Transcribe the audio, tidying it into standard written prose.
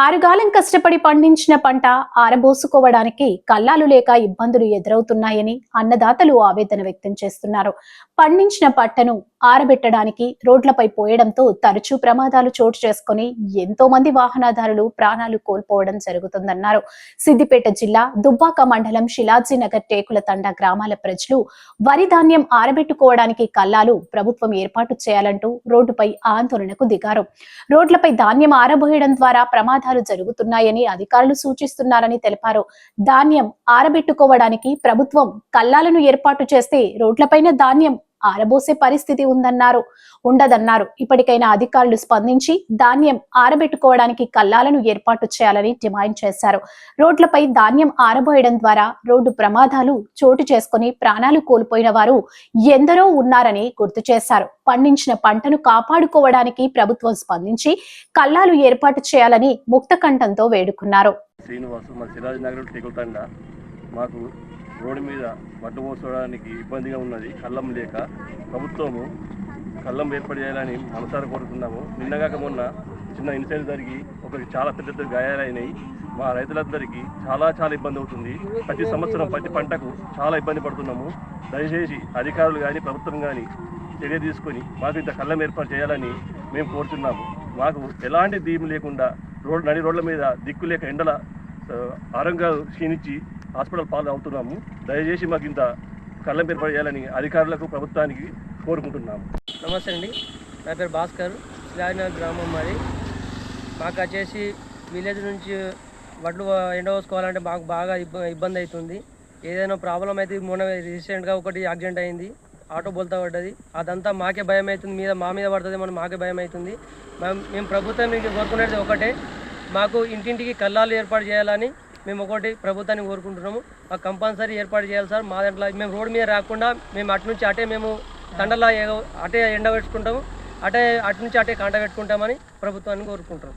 ఆరుగాలం కష్టపడి పండించిన పంట ఆరబోసుకోవడానికి కల్లాలు లేక ఇబ్బందులు ఎదురవుతున్నాయని అన్నదాతలు ఆవేదన వ్యక్తం చేస్తున్నారు. పండించిన పంటను ఆరబెట్టడానికి రోడ్లపై పోయడంతో తరచూ ప్రమాదాలు చోటు చేసుకుని ఎంతో మంది వాహనదారులు ప్రాణాలు కోల్పోవడం జరుగుతుందన్నారు. సిద్దిపేట జిల్లా దుబ్బాక మండలం శిలాజీనగర్ టేకుల తండ గ్రామాల ప్రజలు వరి ధాన్యం ఆరబెట్టుకోవడానికి కల్లాలు ప్రభుత్వం ఏర్పాటు చేయాలంటూ రోడ్డుపై ఆందోళనకు దిగారు. రోడ్లపై ధాన్యం ఆరబోయడం ద్వారా ప్రమాదాలు జరుగుతున్నాయని అధికారులు సూచిస్తున్నారని తెలిపారు. ధాన్యం ఆరబెట్టుకోవడానికి ప్రభుత్వం కల్లాలను ఏర్పాటు చేస్తే రోడ్లపైన ధాన్యం ఆరబోసే పరిస్థితి ఉండదన్నారు. ఇప్పటికైనా అధికారులు స్పందించి ధాన్యం ఆరబెట్టుకోవడానికి కల్లాలను ఏర్పాటు చేయాలని డిమాండ్ చేశారు. రోడ్లపై ధాన్యం ఆరబోయడం ద్వారా రోడ్డు ప్రమాదాలు చోటు చేసుకుని ప్రాణాలు కోల్పోయిన వారు ఎందరో ఉన్నారని గుర్తు చేశారు. పండించిన పంటను కాపాడుకోవడానికి ప్రభుత్వం స్పందించి కల్లాలు ఏర్పాటు చేయాలని ముక్తకంఠంతో వేడుకున్నారు. మాకు రోడ్డు మీద మట్టు పోసుకోవడానికి ఇబ్బందిగా ఉన్నది. కళ్ళం లేక ప్రభుత్వము కళ్ళం ఏర్పాటు చేయాలని మనసారా కోరుతున్నాము. నిన్నగాక మొన్న చిన్న ఇన్సిడెంట్ జరిగి ఒకరికి చాలా పెద్ద గాయాలైనాయి. మా రైతులందరికీ చాలా ఇబ్బంది అవుతుంది. ప్రతి సంవత్సరం ప్రతి పంటకు చాలా ఇబ్బంది పడుతున్నాము. దయచేసి అధికారులు కానీ ప్రభుత్వం కానీ చర్య తీసుకొని మాకు ఇంత కళ్ళం ఏర్పాటు చేయాలని మేము కోరుతున్నాము. మాకు ఎలాంటి దీపం లేకుండా నడి రోడ్ల మీద దిక్కు లేక ఎండల ఆరోగ్యాలు క్షీణించి హాస్పిటల్ పాలు అవుతున్నాము. దయచేసి మాకు ఇంత కళ్ళం ఏర్పాటు చేయాలని అధికారులకు ప్రభుత్వానికి కోరుకుంటున్నాము. నమస్తే అండి, నా పేరు భాస్కర్. శిలాజీనగర్ గ్రామం మరి. మాకు వచ్చేసి విలేజ్ నుంచి వడ్లు ఎండవేసుకోవాలంటే మాకు బాగా ఇబ్బంది అవుతుంది. ఏదైనా ప్రాబ్లం అయితే మొన్న రీసెంట్గా ఒకటి యాక్సిడెంట్ అయింది, ఆటో బోల్తా పడ్డది. అదంతా మాకే భయం అవుతుంది, మా మీద పడుతుంది, మనం మాకే భయం అవుతుంది. మేము ప్రభుత్వం కోరుకునేది ఒకటే, మాకు ఇంటింటికి కల్లాలు ఏర్పాటు చేయాలని మేము ఒకటి ప్రభుత్వాన్ని కోరుకుంటున్నాము. మాకు కంపల్సరీ ఏర్పాటు చేయాలి సార్. మా దాంట్లో మేము రోడ్డు మీద రాకుండా మేము అటు నుంచి అటే మేము తండలా అటే ఎండ పెట్టుకుంటాము, అటు నుంచి అటే కాంట పెట్టుకుంటామని ప్రభుత్వాన్ని కోరుకుంటున్నాం.